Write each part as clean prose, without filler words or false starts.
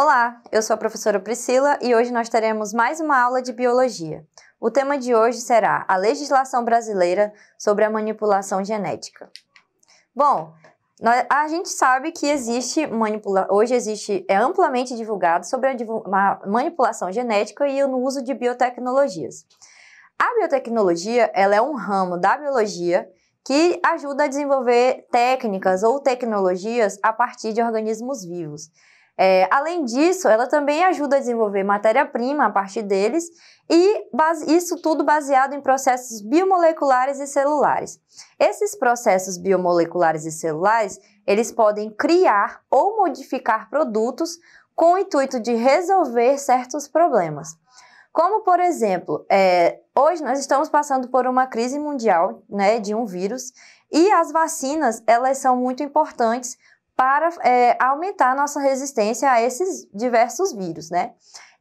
Olá, eu sou a professora Priscila e hoje nós teremos mais uma aula de biologia. O tema de hoje será a legislação brasileira sobre a manipulação genética. Bom, a gente sabe que hoje é amplamente divulgado sobre a manipulação genética e o uso de biotecnologias. A biotecnologia, ela é um ramo da biologia que ajuda a desenvolver técnicas ou tecnologias a partir de organismos vivos. Além disso, ela também ajuda a desenvolver matéria-prima a partir deles e isso tudo baseado em processos biomoleculares e celulares. Esses processos biomoleculares e celulares, eles podem criar ou modificar produtos com o intuito de resolver certos problemas. Como, por exemplo, hoje nós estamos passando por uma crise mundial, né, de um vírus, e as vacinas, elas são muito importantes para aumentar a nossa resistência a esses diversos vírus, né?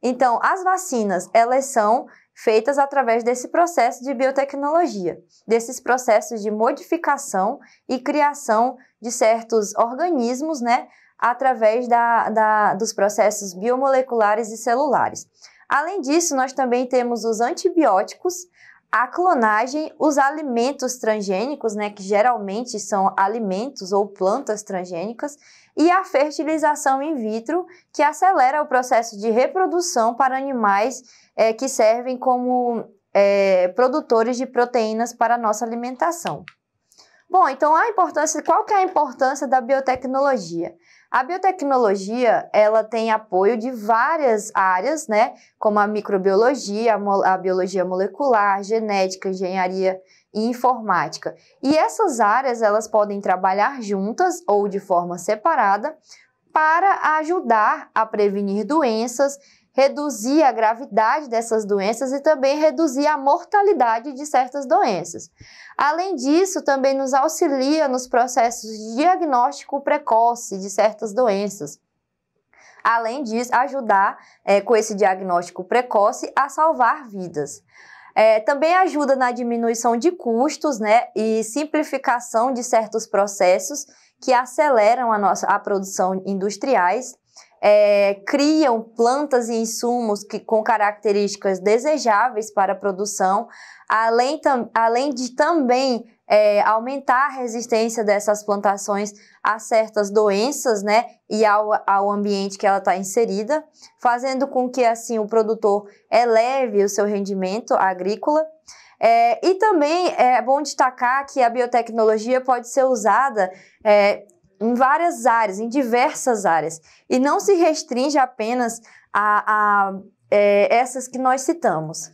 Então, as vacinas, elas são feitas através desse processo de biotecnologia, desses processos de modificação e criação de certos organismos, né, através dos processos biomoleculares e celulares. Além disso, nós também temos os antibióticos, a clonagem, os alimentos transgênicos, né, que geralmente são alimentos ou plantas transgênicas, e a fertilização in vitro, que acelera o processo de reprodução para animais que servem como produtores de proteínas para a nossa alimentação. Bom, então qual que é a importância da biotecnologia? A biotecnologia, ela tem apoio de várias áreas, né, como a microbiologia, a biologia molecular, genética, engenharia e informática. E essas áreas, elas podem trabalhar juntas ou de forma separada para ajudar a prevenir doenças, reduzir a gravidade dessas doenças e também reduzir a mortalidade de certas doenças. Além disso, também nos auxilia nos processos de diagnóstico precoce de certas doenças. Além disso, ajudar com esse diagnóstico precoce a salvar vidas. Também ajuda na diminuição de custos, né, e simplificação de certos processos que aceleram a produção industriais. Criam plantas e insumos com características desejáveis para a produção, além de também aumentar a resistência dessas plantações a certas doenças, né, e ao ambiente que ela está inserida, fazendo com que assim o produtor eleve o seu rendimento agrícola. E também é bom destacar que a biotecnologia pode ser usada em várias áreas, em diversas áreas, e não se restringe apenas a essas que nós citamos.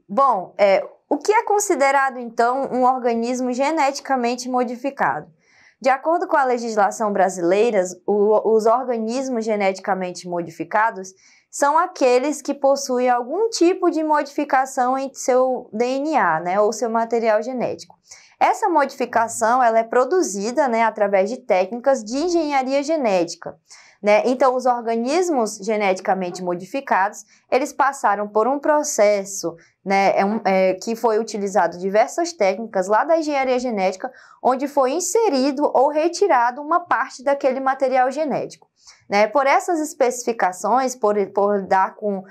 Bom, o que é considerado, então, um organismo geneticamente modificado? De acordo com a legislação brasileira, os organismos geneticamente modificados são aqueles que possuem algum tipo de modificação em seu DNA, né, ou seu material genético. Essa modificação ela é produzida, né, através de técnicas de engenharia genética, né? Então, os organismos geneticamente modificados, eles passaram por um processo, né, que foi utilizado diversas técnicas lá da engenharia genética, onde foi inserido ou retirado uma parte daquele material genético. Né? Por essas especificações, por dar com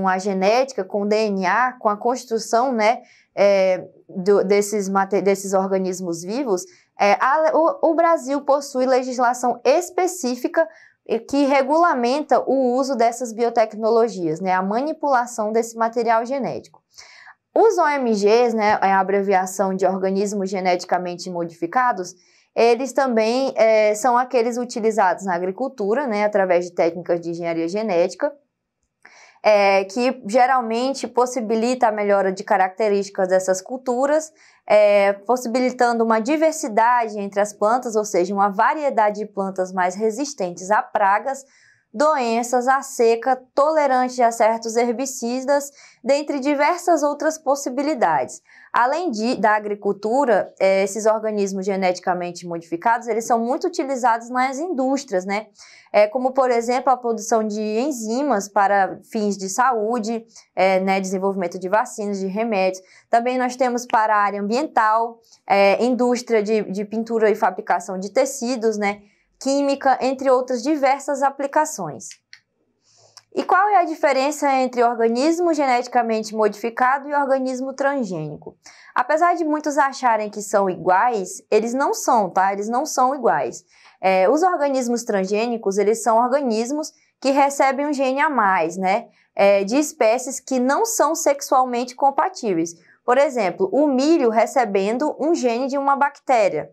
a genética, com o DNA, com a construção, né, desses organismos vivos, o Brasil possui legislação específica que regulamenta o uso dessas biotecnologias, né, a manipulação desse material genético. Os OMGs, né, a abreviação de organismos geneticamente modificados, eles também são aqueles utilizados na agricultura, né, através de técnicas de engenharia genética, que geralmente possibilita a melhora de características dessas culturas, possibilitando uma diversidade entre as plantas, ou seja, uma variedade de plantas mais resistentes a pragas, doenças, a seca, tolerantes a certos herbicidas, dentre diversas outras possibilidades. Além da agricultura, esses organismos geneticamente modificados, eles são muito utilizados nas indústrias, né? Como, por exemplo, a produção de enzimas para fins de saúde, né, desenvolvimento de vacinas, de remédios. Também nós temos para a área ambiental, indústria de pintura e fabricação de tecidos, né? química, entre outras diversas aplicações. E qual é a diferença entre organismo geneticamente modificado e organismo transgênico? Apesar de muitos acharem que são iguais, eles não são, tá? Eles não são iguais. Os organismos transgênicos, eles são organismos que recebem um gene a mais, né? De espécies que não são sexualmente compatíveis. Por exemplo, o milho recebendo um gene de uma bactéria.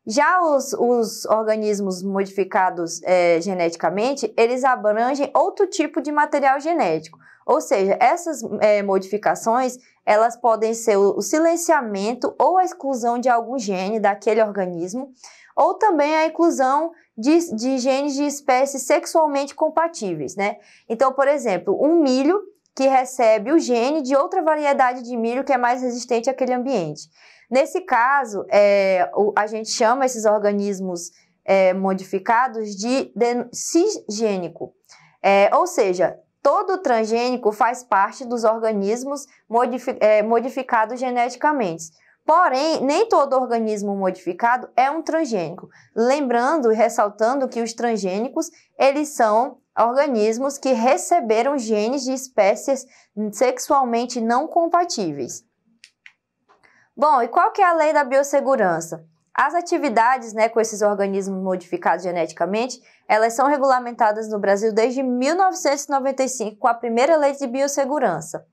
Já os organismos modificados geneticamente, eles abrangem outro tipo de material genético. Ou seja, essas modificações, elas podem ser o silenciamento ou a exclusão de algum gene daquele organismo, ou também a inclusão de genes de espécies sexualmente compatíveis, né? Então, por exemplo, um milho que recebe o gene de outra variedade de milho que é mais resistente àquele ambiente. Nesse caso, a gente chama esses organismos modificados de cisgênico. Ou seja, todo transgênico faz parte dos organismos modificados geneticamente. Porém, nem todo organismo modificado é um transgênico. Lembrando e ressaltando que os transgênicos, eles são organismos que receberam genes de espécies sexualmente não compatíveis. Bom, e qual que é a lei da biossegurança? As atividades, com esses organismos modificados geneticamente, elas são regulamentadas no Brasil desde 1995, com a primeira lei de biossegurança.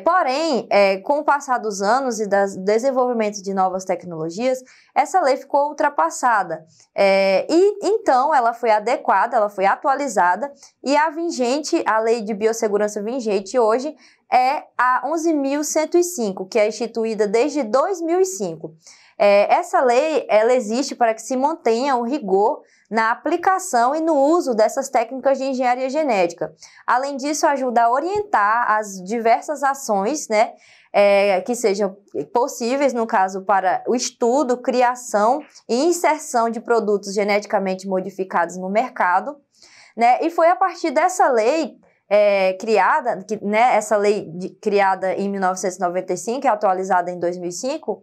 Porém, com o passar dos anos e do desenvolvimento de novas tecnologias, essa lei ficou ultrapassada. E então ela foi adequada, ela foi atualizada, e a lei de biossegurança vigente hoje é a 11.105, que é instituída desde 2005. Essa lei, ela existe para que se mantenha o rigor na aplicação e no uso dessas técnicas de engenharia genética. Além disso, ajuda a orientar as diversas ações, que sejam possíveis, no caso, para o estudo, criação e inserção de produtos geneticamente modificados no mercado, E foi a partir dessa lei criada, essa lei criada em 1995 e atualizada em 2005,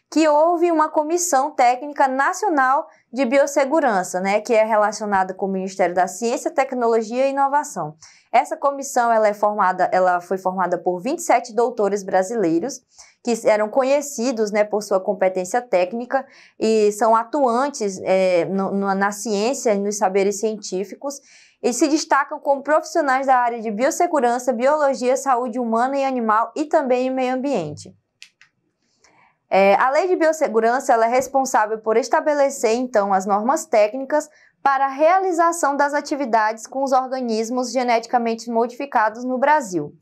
que houve uma Comissão Técnica Nacional de Biossegurança, que é relacionada com o Ministério da Ciência, Tecnologia e Inovação. Essa comissão ela foi formada por 27 doutores brasileiros, que eram conhecidos por sua competência técnica e são atuantes na ciência e nos saberes científicos, e se destacam como profissionais da área de biossegurança, biologia, saúde humana e animal e também meio ambiente. A Lei de Biossegurança ela é responsável por estabelecer, então, as normas técnicas para a realização das atividades com os organismos geneticamente modificados no Brasil.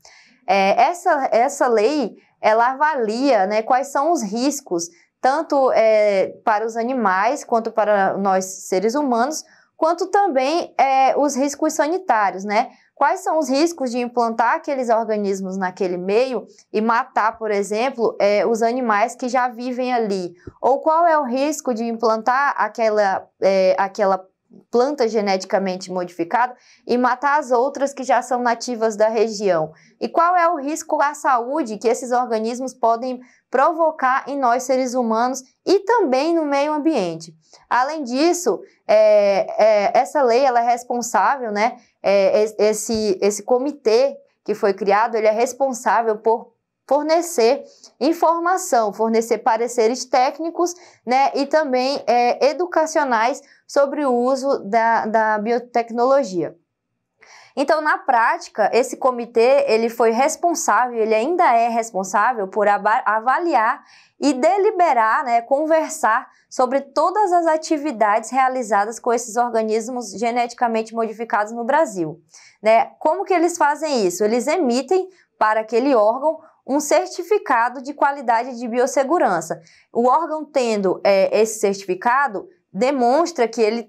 Essa lei, ela avalia, quais são os riscos, tanto para os animais, quanto para nós, seres humanos, quanto também os riscos sanitários, Quais são os riscos de implantar aqueles organismos naquele meio e matar, por exemplo, os animais que já vivem ali? Ou qual é o risco de implantar aquela planta geneticamente modificada e matar as outras que já são nativas da região? E qual é o risco à saúde que esses organismos podem provocar em nós, seres humanos, e também no meio ambiente? Além disso, essa lei ela é responsável, esse comitê que foi criado, ele é responsável por fornecer informação, fornecer pareceres técnicos, e também educacionais sobre o uso da biotecnologia. Então, na prática, esse comitê ele foi responsável, ele ainda é responsável por avaliar e deliberar, conversar sobre todas as atividades realizadas com esses organismos geneticamente modificados no Brasil. Como que eles fazem isso? Eles emitem para aquele órgão um certificado de qualidade de biossegurança. O órgão tendo esse certificado, demonstra que ele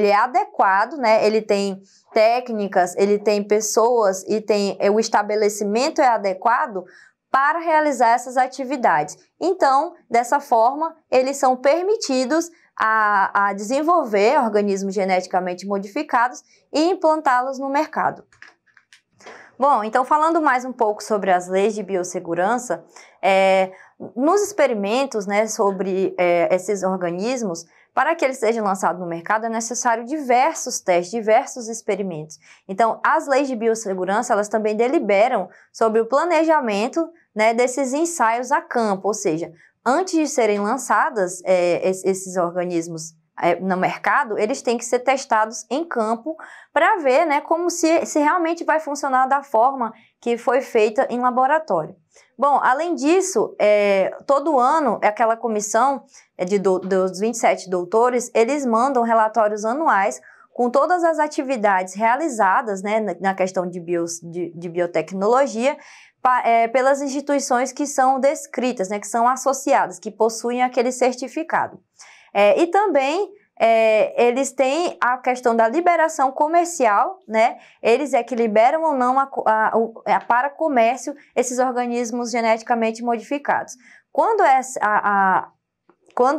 é adequado, ele tem técnicas, ele tem pessoas e o estabelecimento é adequado para realizar essas atividades. Então, dessa forma, eles são permitidos a desenvolver organismos geneticamente modificados e implantá-los no mercado. Bom, então falando mais um pouco sobre as leis de biossegurança, nos experimentos sobre esses organismos, Para que ele seja lançado no mercado, é necessário diversos testes, diversos experimentos. Então, as leis de biossegurança, elas também deliberam sobre o planejamento, né, desses ensaios a campo, ou seja, antes de serem lançadas esses organismos no mercado, eles têm que ser testados em campo para ver, né, como se realmente vai funcionar da forma que foi feita em laboratório. Bom, além disso, todo ano, aquela comissão dos 27 doutores, eles mandam relatórios anuais com todas as atividades realizadas, né, na questão de biotecnologia, pelas instituições que são descritas, né, que são associadas, que possuem aquele certificado. E também eles têm a questão da liberação comercial, né? Eles que liberam ou não para comércio esses organismos geneticamente modificados. Quando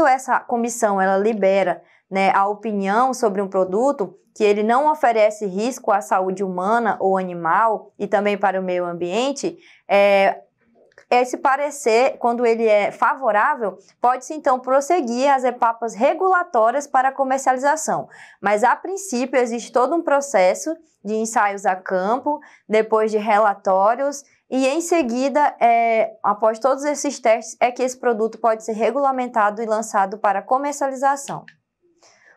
essa comissão ela libera, né, a opinião sobre um produto que ele não oferece risco à saúde humana ou animal e também para o meio ambiente, esse parecer, quando ele é favorável, pode-se então prosseguir as etapas regulatórias para a comercialização. Mas, a princípio, existe todo um processo de ensaios a campo, depois de relatórios, e em seguida, após todos esses testes, é que esse produto pode ser regulamentado e lançado para comercialização.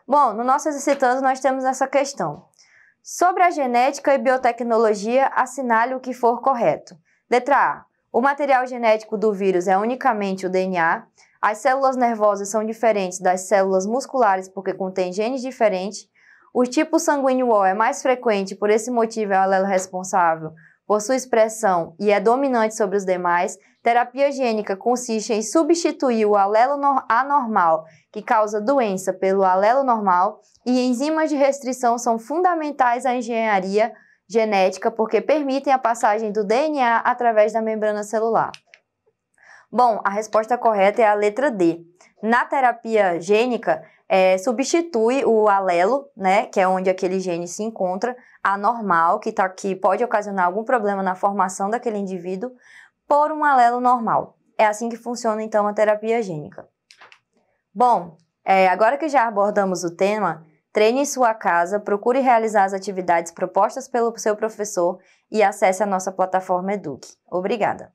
Bom, no nosso Exercitando nós temos essa questão. Sobre a genética e biotecnologia, assinale o que for correto. Letra A. O material genético do vírus é unicamente o DNA. As células nervosas são diferentes das células musculares porque contêm genes diferentes. O tipo sanguíneo O é mais frequente, por esse motivo é o alelo responsável por sua expressão e é dominante sobre os demais. Terapia gênica consiste em substituir o alelo anormal que causa doença pelo alelo normal e enzimas de restrição são fundamentais à engenharia genética porque permitem a passagem do DNA através da membrana celular. Bom, a resposta correta é a letra D. Na terapia gênica, substitui o alelo, né, que é onde aquele gene se encontra, anormal, que pode ocasionar algum problema na formação daquele indivíduo, por um alelo normal. É assim que funciona, então, a terapia gênica. Bom, agora que já abordamos o tema, treine em sua casa, procure realizar as atividades propostas pelo seu professor e acesse a nossa plataforma Eduque. Obrigada!